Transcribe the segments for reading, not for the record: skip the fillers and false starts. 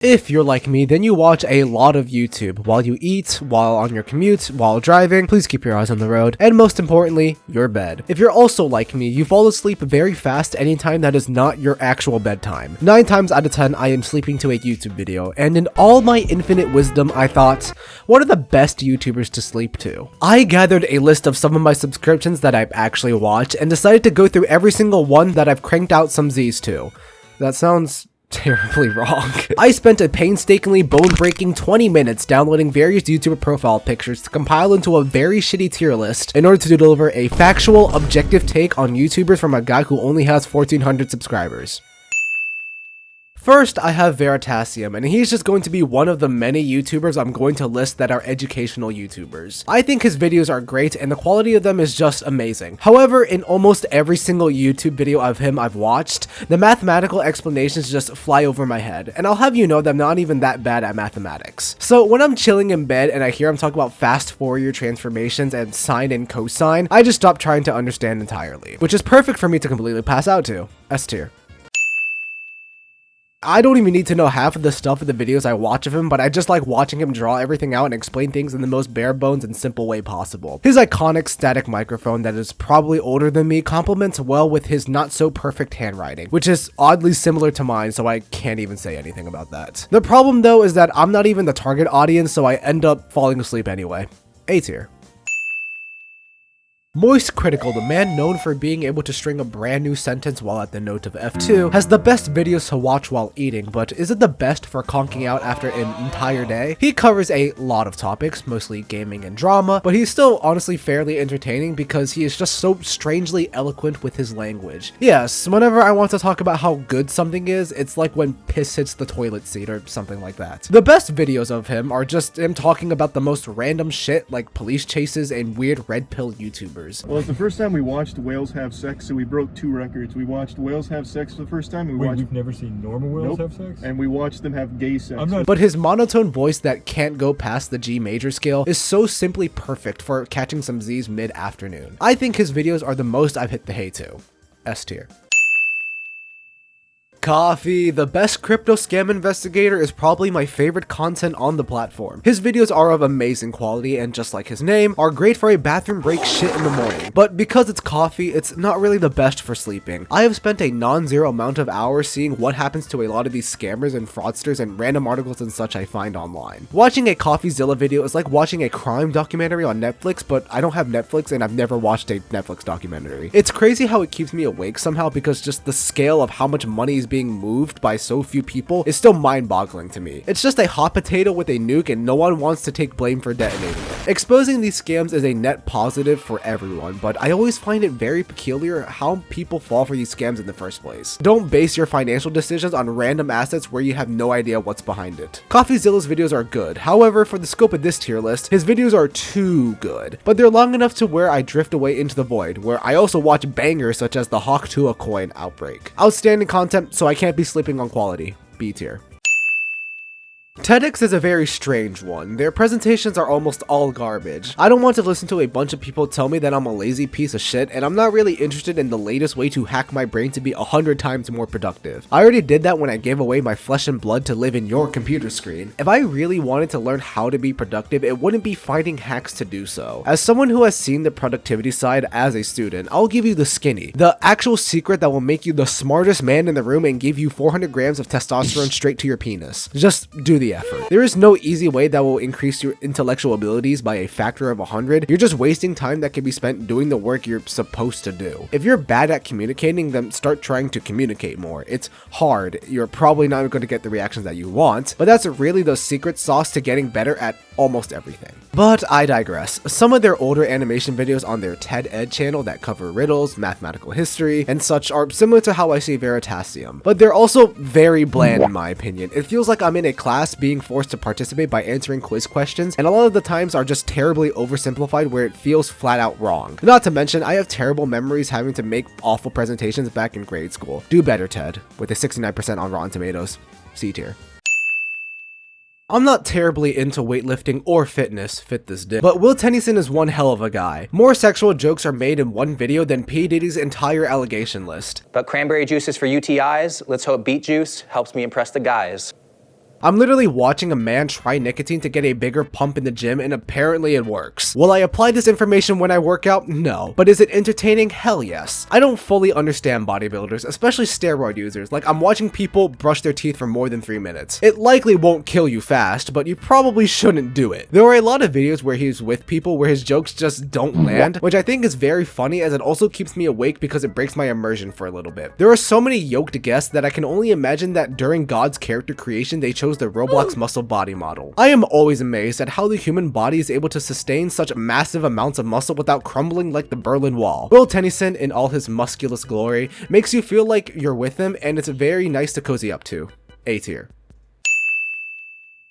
If you're like me, then you watch a lot of YouTube while you eat, while on your commute, while driving. Please keep your eyes on the road, and most importantly, your bed. If you're also like me, you fall asleep very fast anytime that is not your actual bedtime. 9 times out of 10, I am sleeping to a YouTube video, and in all my infinite wisdom, I thought, what are the best YouTubers to sleep to? I gathered a list of some of my subscriptions that I've actually watched, and decided to go through every single one that I've cranked out some Z's to. That sounds terribly wrong. I spent a painstakingly bone-breaking 20 minutes downloading various YouTuber profile pictures to compile into a very shitty tier list in order to deliver a factual, objective take on YouTubers from a guy who only has 1,400 subscribers. First, I have Veritasium, and he's just going to be one of the many YouTubers I'm going to list that are educational YouTubers. I think his videos are great, and the quality of them is just amazing. However, in almost every single YouTube video of him I've watched, the mathematical explanations just fly over my head, and I'll have you know that I'm not even that bad at mathematics. So when I'm chilling in bed and I hear him talk about fast Fourier transformations and sine and cosine, I just stop trying to understand entirely, which is perfect for me to completely pass out to. S tier. I don't even need to know half of the stuff of the videos I watch of him, but I just like watching him draw everything out and explain things in the most bare bones and simple way possible. His iconic static microphone that is probably older than me complements well with his not so perfect handwriting, which is oddly similar to mine, so I can't even say anything about that. The problem though is that I'm not even the target audience, so I end up falling asleep anyway. A tier. Moist Critical, the man known for being able to string a brand new sentence while at the note of F2, has the best videos to watch while eating, but is it the best for conking out after an entire day? He covers a lot of topics, mostly gaming and drama, but he's still honestly fairly entertaining because he is just so strangely eloquent with his language. Yes, whenever I want to talk about how good something is, it's like when piss hits the toilet seat or something like that. The best videos of him are just him talking about the most random shit like police chases and weird red pill YouTubers. Well, it's the first time we watched whales have sex, so we broke 2 records. We watched whales have sex for the first time. We've never seen normal whales have sex? And we watched them have gay sex. But his monotone voice that can't go past the G major scale is so simply perfect for catching some Z's mid-afternoon. I think his videos are the most I've hit the hay to. S tier. Coffee, the best crypto scam investigator, is probably my favorite content on the platform. His videos are of amazing quality and, just like his name, are great for a bathroom break shit in the morning. But because it's coffee, it's not really the best for sleeping. I have spent a non-zero amount of hours seeing what happens to a lot of these scammers and fraudsters and random articles and such I find online. Watching a CoffeeZilla video is like watching a crime documentary on Netflix, but I don't have Netflix and I've never watched a Netflix documentary. It's crazy how it keeps me awake somehow because just the scale of how much money is being moved by so few people is still mind-boggling to me. It's just a hot potato with a nuke and no one wants to take blame for detonating it. Exposing these scams is a net positive for everyone, but I always find it very peculiar how people fall for these scams in the first place. Don't base your financial decisions on random assets where you have no idea what's behind it. CoffeeZilla's videos are good, however, for the scope of this tier list, his videos are too good, but they're long enough to where I drift away into the void, where I also watch bangers such as the Hawk Tua coin outbreak. Outstanding content, so I can't be sleeping on quality. B tier. TEDx is a very strange one. Their presentations are almost all garbage. I don't want to listen to a bunch of people tell me that I'm a lazy piece of shit, and I'm not really interested in the latest way to hack my brain to be 100 times more productive. I already did that when I gave away my flesh and blood to live in your computer screen. If I really wanted to learn how to be productive, it wouldn't be finding hacks to do so. As someone who has seen the productivity side as a student, I'll give you the skinny, the actual secret that will make you the smartest man in the room and give you 400 grams of testosterone straight to your penis. Just do the effort. There is no easy way that will increase your intellectual abilities by a factor of 100. You're just wasting time that can be spent doing the work you're supposed to do. If you're bad at communicating, then start trying to communicate more. It's hard. You're probably not going to get the reactions that you want, but that's really the secret sauce to getting better at almost everything. But I digress. Some of their older animation videos on their TED Ed channel that cover riddles, mathematical history, and such are similar to how I see Veritasium, but they're also very bland in my opinion. It feels like I'm in a class being forced to participate by answering quiz questions, and a lot of the times are just terribly oversimplified where it feels flat out wrong. Not to mention, I have terrible memories having to make awful presentations back in grade school. Do better, TED, with a 69% on Rotten Tomatoes. C tier. I'm not terribly into weightlifting or fitness, fit this dick, but Will Tennyson is one hell of a guy. More sexual jokes are made in one video than P. Diddy's entire allegation list. But cranberry juice is for UTIs. Let's hope beet juice helps me impress the guys. I'm literally watching a man try nicotine to get a bigger pump in the gym, and apparently it works. Will I apply this information when I work out? No. But is it entertaining? Hell yes. I don't fully understand bodybuilders, especially steroid users. Like, I'm watching people brush their teeth for more than 3 minutes. It likely won't kill you fast, but you probably shouldn't do it. There are a lot of videos where he's with people where his jokes just don't land, which I think is very funny, as it also keeps me awake because it breaks my immersion for a little bit. There are so many yoked guests that I can only imagine that during God's character creation they chose the Roblox muscle body model. I am always amazed at how the human body is able to sustain such massive amounts of muscle without crumbling like the Berlin Wall. Will Tennyson, in all his musculous glory, makes you feel like you're with him, and it's very nice to cozy up to. A tier.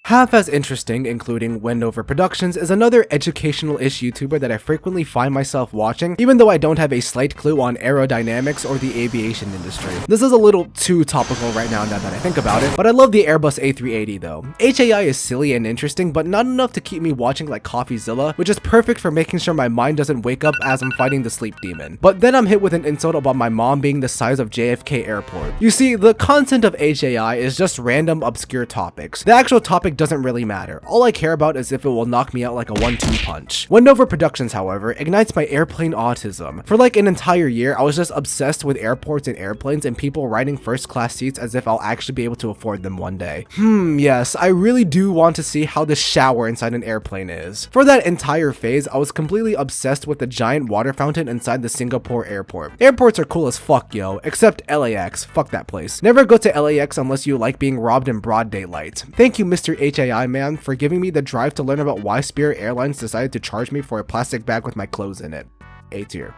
Half as interesting, including Wendover Productions, is another educational-ish YouTuber that I frequently find myself watching, even though I don't have a slight clue on aerodynamics or the aviation industry. This is a little too topical right now that I think about it, but I love the Airbus A380 though. HAI is silly and interesting, but not enough to keep me watching like CoffeeZilla, which is perfect for making sure my mind doesn't wake up as I'm fighting the sleep demon. But then I'm hit with an insult about my mom being the size of JFK Airport. You see, the content of HAI is just random obscure topics. The actual topic doesn't really matter. All I care about is if it will knock me out like a 1-2 punch. Wendover Productions, however, ignites my airplane autism. For like an entire year, I was just obsessed with airports and airplanes and people riding first class seats as if I'll actually be able to afford them one day. Yes, I really do want to see how the shower inside an airplane is. For that entire phase, I was completely obsessed with the giant water fountain inside the Singapore airport. Airports are cool as fuck, yo, except LAX. Fuck that place. Never go to LAX unless you like being robbed in broad daylight. Thank you, Mr. HAI man, for giving me the drive to learn about why Spirit Airlines decided to charge me for a plastic bag with my clothes in it. A tier.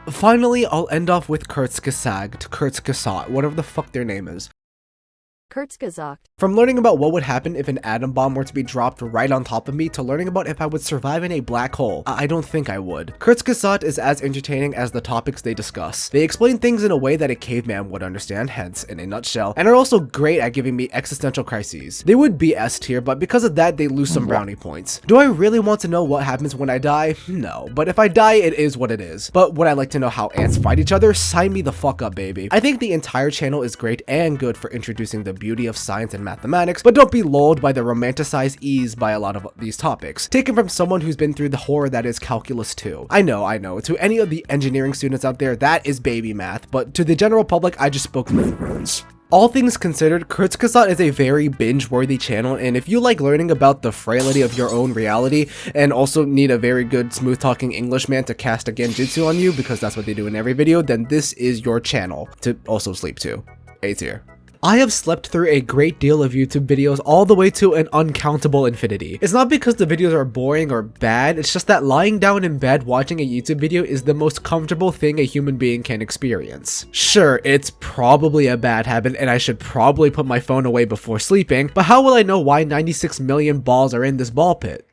Finally, I'll end off with Kurzgesagt, whatever the fuck their name is. Kurzgesagt. From learning about what would happen if an atom bomb were to be dropped right on top of me to learning about if I would survive in a black hole, I don't think I would. Kurzgesagt is as entertaining as the topics they discuss. They explain things in a way that a caveman would understand, hence in a nutshell, and are also great at giving me existential crises. They would be S tier, but because of that they lose some brownie points. Do I really want to know what happens when I die? No, but if I die it is what it is. But would I like to know how ants fight each other? Sign me the fuck up, baby. I think the entire channel is great and good for introducing the beauty of science and mathematics, but don't be lulled by the romanticized ease by a lot of these topics, taken from someone who's been through the horror that is calculus 2. I know, to any of the engineering students out there, that is baby math, but to the general public, I just spoke with words. All things considered, Kurzgesagt is a very binge-worthy channel, and if you like learning about the frailty of your own reality and also need a very good smooth-talking Englishman to cast a genjutsu on you, because that's what they do in every video, then this is your channel to also sleep to. A tier. I have slept through a great deal of YouTube videos all the way to an uncountable infinity. It's not because the videos are boring or bad, it's just that lying down in bed watching a YouTube video is the most comfortable thing a human being can experience. Sure, it's probably a bad habit and I should probably put my phone away before sleeping, but how will I know why 96 million balls are in this ball pit?